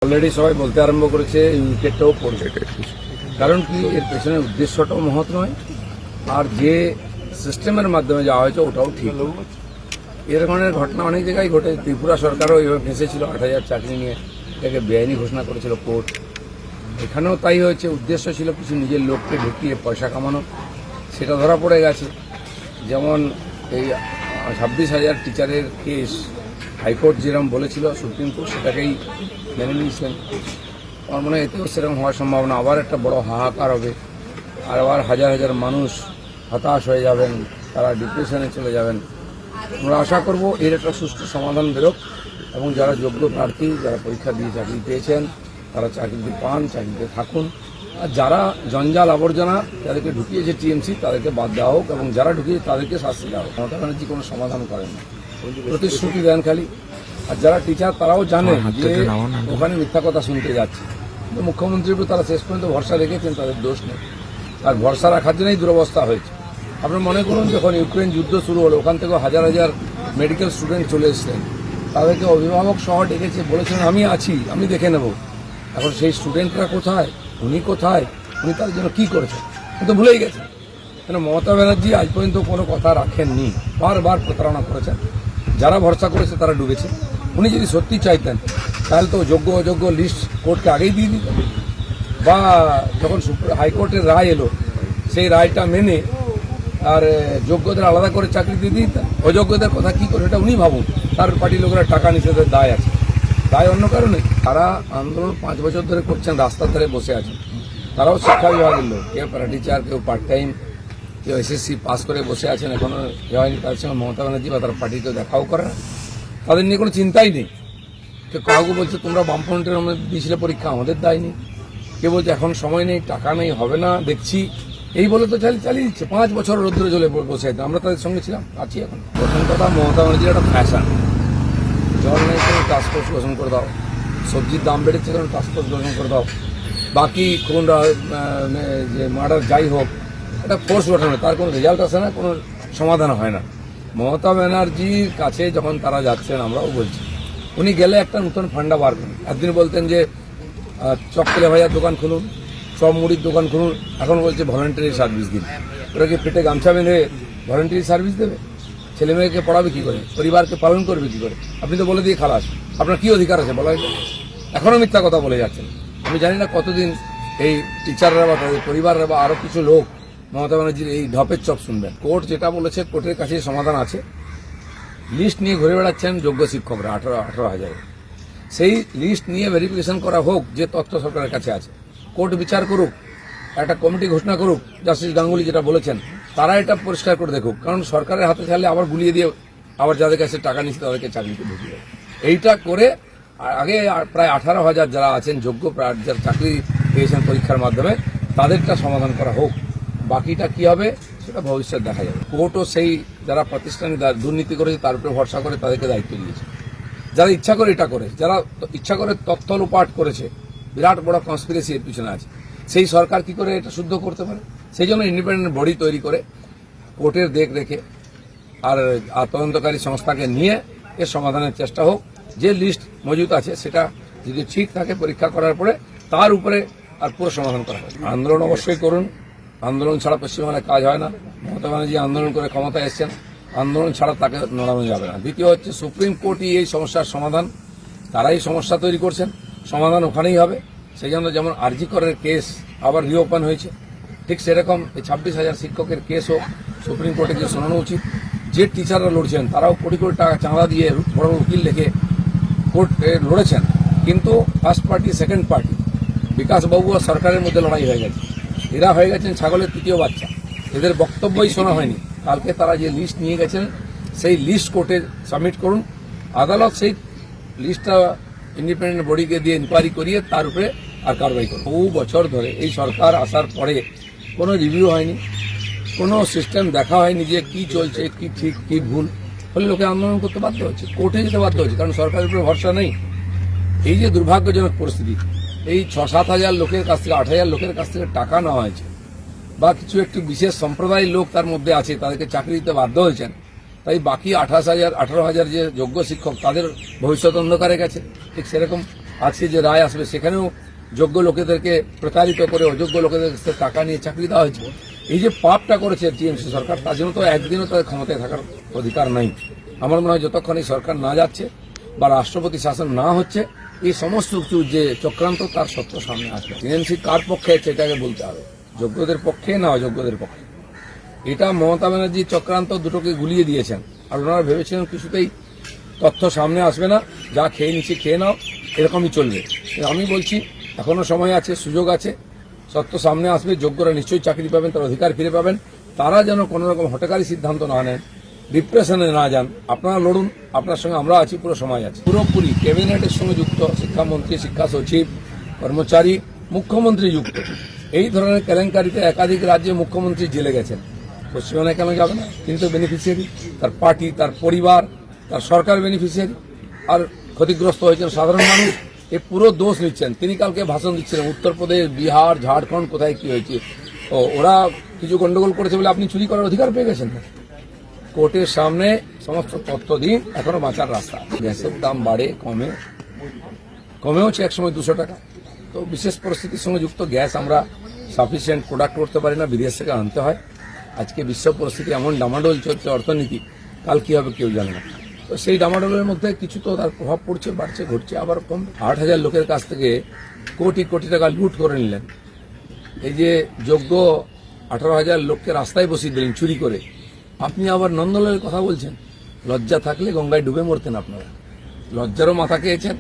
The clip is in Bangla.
অলরেডি সবাই বলতে আরম্ভ করেছে এই উইকেটটাও পড়বে। কারণ কি, এর পেছনে উদ্দেশ্যটাও মহৎ নয়, আর যে সিস্টেমের মাধ্যমে যাওয়া হয়েছে ওটাও ঠিক। এর ধরনের ঘটনা অনেক জায়গায় ঘটে। ত্রিপুরা সরকারও এইভাবে ফেঁসেছিল, 8,000 চাকরি নিয়ে এটাকে বেআইনি ঘোষণা করেছিল কোর্ট। এখানেও তাই হয়েছে। উদ্দেশ্য ছিল কিছু নিজের লোককে ঢুকিয়ে পয়সা কামানো, সেটা ধরা পড়ে গেছে। যেমন এই 26,000 টিচারের কেস হাইকোর্ট যেরকম বলেছিল, সুপ্রিম কোর্ট সেটাকেই মেনে নিয়েছেন। আমার মনে হয় এতেও সেরকম হওয়ার সম্ভাবনা। আবার একটা বড় হাহাকার হবে, আর আবার হাজার হাজার মানুষ হতাশ হয়ে যাবেন, তারা ডিপ্রেশনে চলে যাবেন। আমরা আশা করব এর একটা সুষ্ঠু সমাধান বেরোক, এবং যারা যোগ্য প্রার্থী, যারা পরীক্ষা দিয়ে চাকরি পেয়েছেন, তারা চাকরিতে পান, চাকরিতে থাকুন। আর যারা জঞ্জাল আবর্জনা যাদেরকে ঢুকিয়েছে টিএমসি, তাদেরকে বাদ দেওয়া হোক, এবং যারা ঢুকিয়েছে তাদেরকে শাস্তি দেওয়া হোক। মমতা ব্যানার্জি কোনো সমাধান করেন না, প্রতিশ্রুতি দেন খালি। আর যারা টিচার তারাও জানে যে ওখানে মিথ্যা কথা শুনতে যাচ্ছে, কিন্তু মুখ্যমন্ত্রীর উপর তারা শেষ পর্যন্ত ভরসা রেখেছেন, তাদের দোষ নেই। আর ভরসা রাখার জন্যই দুরবস্থা হয়েছে। আপনার মনে করুন, যখন ইউক্রেন যুদ্ধ শুরু হলো, ওখান থেকে হাজার হাজার মেডিকেল স্টুডেন্ট চলে এসেছেন, তাদেরকে অভিভাবক সহ ডেকেছে, বলেছিলেন আমি আছি, আমি দেখে নেব। এখন সেই স্টুডেন্টরা কোথায়, উনি কোথায়, উনি তার জন্য কী করেছেন কিন্তু ভুলেই গেছেন। কেন মমতা ব্যানার্জি আজ পর্যন্ত কোনো কথা রাখেননি, বারবার প্রতারণা করেছেন। যারা ভরসা করেছে তারা ডুবেছে। উনি যদি সত্যি চাইতেন তাহলে তো যোগ্য অযোগ্য লিস্ট কোর্টকে আগেই দিয়ে দিতেন, বা যখন হাইকোর্টের রায় এলো সেই রায়টা মেনে আর যোগ্যদের আলাদা করে চাকরি দিয়ে দিতেন। অযোগ্যদের কথা কী করে, এটা উনি ভাবুন। তার পার্টির লোকেরা টাকা নিষেধের দায় আছে, দায় অন্য কারণে। তারা আন্দোলন 5 বছর ধরে করছেন, রাস্তার ধারে বসে আছেন। তারাও শিক্ষা বিভাগের লোক, কেউ প্যারা টিচার, কেউ পার্ট টাইম, কেউ এসএসসি পাস করে বসে আছেন, এখনও হয়নি। তার সঙ্গে মমতা ব্যানার্জি বা তার পার্টি কেউ দেখাও করে না, তাদের নিয়ে কোনো চিন্তাই নেই। কেউ কাউকে বলছে তোমরা বামফ্রন্টের দিয়েছিলে পরীক্ষা, আমাদের দায় নেই। কেউ বলছে এখন সময় নেই, টাকা নেই, হবে না, দেখছি, এই বলে তো চালিয়ে দিচ্ছে। 5 বছর রোদ্রে জ্বলে বসে আছে। আমরা তাদের সঙ্গে ছিলাম, আছি এখন। প্রথম কথা, মমতা ব্যানার্জির একটা ফ্যাশন, জল নেই কোনো টাস্কফোর্স গঠন করে দাও, সবজির দাম বেড়েছে কোনো টাস্কফোর্স গঠন করে দাও, বাকি কোন যে মার্ডার যাই হোক, একটা ফোর্স গঠন হয়, তার কোনো রেজাল্ট আসে না, কোনো সমাধান হয় না। মমতা ব্যানার্জির কাছে যখন তারা যাচ্ছেন, আমরাও বলছি, উনি গেলে একটা নতুন ফান্ডা বার করুন। একদিন বলতেন যে চপ তেলে ভাজার দোকান খুলুন, চপ মুড়ির দোকান খুলুন, এখন বলছে ভলেন্টারি সার্ভিস দিন। ওরা কি পেটে গামছা বেঁধে ভলেন্টারি সার্ভিস দেবে? ছেলে মেয়েকে পড়াবে কী করে, পরিবারকে পালন করবে কী করে? আপনি তো বলে দিয়ে খালাস, আপনার কী অধিকার আছে বলা? এখনও মিথ্যা কথা বলে যাচ্ছেন। আমি জানি না কতদিন এই টিচাররা বা তাদের পরিবাররা বা আরও কিছু লোক মমতা ব্যানার্জির এই ঢপের চপ শুনবেন। কোর্ট যেটা বলেছে, কোর্টের কাছে সমাধান আছে। লিস্ট নিয়ে ঘুরে বেড়াচ্ছেন যোগ্য শিক্ষকরা 18,000। সেই লিস্ট নিয়ে ভেরিফিকেশন করা হোক, যে তথ্য সরকারের কাছে আছে। কোর্ট বিচার করুক, একটা কমিটি ঘোষণা করুক, জাস্টিস গাঙ্গুলি যেটা বলেছেন, তারা এটা পরিষ্কার করে দেখুক। কারণ সরকারের হাতে ছাড়লে আবার গুলিয়ে দিয়ে আবার যাদের কাছে টাকা নিচ্ছে তাদেরকে চাকরিতে ঢুকিয়ে এইটা করে। আগে প্রায় 18,000 যারা আছেন যোগ্য, যারা চাকরি পেয়েছেন পরীক্ষার মাধ্যমে, তাদেরটা সমাধান করা হোক। বাকিটা কি হবে সেটা ভবিষ্যৎ দেখা যাবে। কোর্টও সেই যারা প্রতিষ্ঠানে দুর্নীতি করেছে তার উপরে ভরসা করে তাদেরকে দায়িত্ব দিয়েছে। যারা ইচ্ছা করে এটা করে, যারা ইচ্ছা করে তথ্য লোপাট করেছে, বিরাট বড় কনস্পিরেসি এর পিছনে আছে, সেই সরকার কি করে এটা শুদ্ধ করতে পারে? সেই জন্য ইন্ডিপেন্ডেন্ট বডি তৈরি করে কোর্টের দেখ রেখে আর তদন্তকারী সংস্থাকে নিয়ে এর সমাধানের চেষ্টা হোক। যে লিস্ট মজুদ আছে সেটা যদি ঠিক থাকে, পরীক্ষা করার পরে তার উপরে আর পুরো সমাধান করা হয়। আন্দোলন অবশ্যই করুন, আন্দোলন ছাড়া পশ্চিমবাংলায় কাজ হয় না। মমতা ব্যানার্জি আন্দোলন করে ক্ষমতায় এসছেন, আন্দোলন ছাড়া তাকে নড়ানো যাবে না। দ্বিতীয় হচ্ছে, সুপ্রিম কোর্টই এই সমস্যার সমাধান, তারাই সমস্যা তৈরি করছেন, সমাধান ওখানেই হবে। সেই জন্য যেমন আরজি করের কেস আবার রিওপেন হয়েছে, ঠিক সেরকম এই 26,000 শিক্ষকের কেসও সুপ্রিম কোর্টে গিয়ে শোনানো উচিত। যে টিচাররা লড়ছেন তারাও কোটি কোটি টাকা চাঁদা দিয়ে বড় বড় উকিল লেখে কোর্টে লড়েছেন, কিন্তু ফার্স্ট পার্টি সেকেন্ড পার্টি বিকাশবাবু আর সরকারের মধ্যে লড়াই হয়ে গেছে। এরা হয়ে গেছেন ছাগলের তৃতীয় বাচ্চা, এদের বক্তব্যই শোনা হয়নি। কালকে তারা যে লিস্ট নিয়ে গেছেন সেই লিস্ট কোর্টে সাবমিট করুন, আদালত সেই লিস্টটা ইন্ডিপেন্ডেন্ট বডিকে দিয়ে ইনকোয়ারি করিয়ে তার উপরে আর কারবাই করুন। বহু বছর ধরে এই সরকার আসার পরে কোনো রিভিউ হয়নি, কোনো সিস্টেম দেখা হয়নি যে কী চলছে, কি ঠিক কি ভুল। ফলে লোকে আন্দোলন করতে বাধ্য হচ্ছে, কোর্টে যেতে বাধ্য হচ্ছে, কারণ সরকারের উপরে ভরসা নেই। এই যে দুর্ভাগ্যজনক পরিস্থিতি, এই 6-7 হাজার লোকের কাছ থেকে 8,000 লোকের কাছ থেকে টাকা নেওয়া হয়েছে, বা কিছু একটি বিশেষ সম্প্রদায়ের লোক তার মধ্যে আছে, তাদেরকে চাকরি দিতে বাধ্য হয়েছেন। তাই বাকি 18,000 যে যোগ্য শিক্ষক, তাদের ভবিষ্যৎ অন্ধকারে গেছে। ঠিক সেরকম আজকে যে রায় আসবে সেখানেও যোগ্য লোকেদেরকে প্রতারিত করে অযোগ্য লোকেদের কাছে টাকা নিয়ে চাকরি দেওয়া হয়েছে। এই যে পাপটা করেছে টিএমসি সরকার, তার জন্য তো একদিনও তাদের ক্ষমতায় থাকার অধিকার নাই। আমার মনে হয় যতক্ষণ এই সরকার না যাচ্ছে বা রাষ্ট্রপতি শাসন না হচ্ছে, এই সমস্ত কিছু যে চক্রান্ত তার সত্য সামনে আসবে। টিএমসি কার পক্ষে সেটাকে বলতে হবে, যোগ্যদের পক্ষে না অযোগ্যদের পক্ষে। এটা মমতা ব্যানার্জি চক্রান্ত দুটোকে গুলিয়ে দিয়েছেন। আর ওনারা ভেবেছিলেন কিছুতেই তথ্য সামনে আসবে না, যা খেয়ে নিচ্ছে খেয়ে নাও, এরকমই চলবে। আমি বলছি এখনো সময় আছে, সুযোগ আছে, সত্য সামনে আসবে, যোগ্যরা নিশ্চয়ই চাকরি পাবেন, তার অধিকার ফিরে পাবেন। তারা যেন কোনো রকম হঠকারী সিদ্ধান্ত না নেন, ডিপ্রেশনে না যান। আপনারা লড়ুন, আপনার সঙ্গে আমরা আছি, পুরো সমাজ আছে। পুরোপুরি ক্যাবিনেটের সঙ্গে যুক্ত, শিক্ষামন্ত্রী, শিক্ষা সচিব, কর্মচারী, মুখ্যমন্ত্রী যুক্ত। এই ধরনের কেলেঙ্কারিতে একাধিক রাজ্যে মুখ্যমন্ত্রী জেলে গেছেন। পশ্চিমবঙ্গে কেন যাবে না? তিনি তো বেনিফিশিয়ারি, তার পার্টি, তার পরিবার, তার সরকার বেনিফিশিয়ারি। আর ক্ষতিগ্রস্ত হয়েছেন সাধারণ মানুষ। এ পুরো দোষ নিচ্ছেন। তিনি কালকে ভাষণ দিচ্ছিলেন উত্তরপ্রদেশ, বিহার, ঝাড়খণ্ড কোথায় কি হয়েছে, ওরা কিছু গন্ডগোল করেছে বলে আপনি চুরি করার অধিকার পেয়ে গেছেন না। কোর্টের সামনে সমস্ত তথ্য দিন, এখনো বাঁচার রাস্তা। গ্যাসের দাম বাড়ে, কমেওছে একসময় 200 টাকা। তো বিশেষ পরিস্থিতির সঙ্গে যুক্ত গ্যাস আমরা সাফিসিয়েন্ট প্রোডাক্ট করতে পারি না, বিদেশ থেকে আনতে হয়। আজকে বিশ্ব পরিস্থিতি এমন ডামাডোল চলছে, অর্থনীতি, কাল কি হবে কেউ জানে না। তো সেই ডামাডোলের মধ্যে কিছু তো তার প্রভাব পড়ছে, বাড়ছে, ঘটছে, আবার কম। 8,000 লোকের কাছ থেকে কোটি কোটি টাকা লুট করে নিলেন। এই যে যোগ্য 18,000 লোককে রাস্তায় বসিয়ে দিলেন চুরি করে, আপনি আবার নন্দলালের কথা বলছেন। লজ্জা থাকলে গঙ্গায় ডুবে মরতেন আপনারা। লজ্জারও মাথা খেয়েছেন।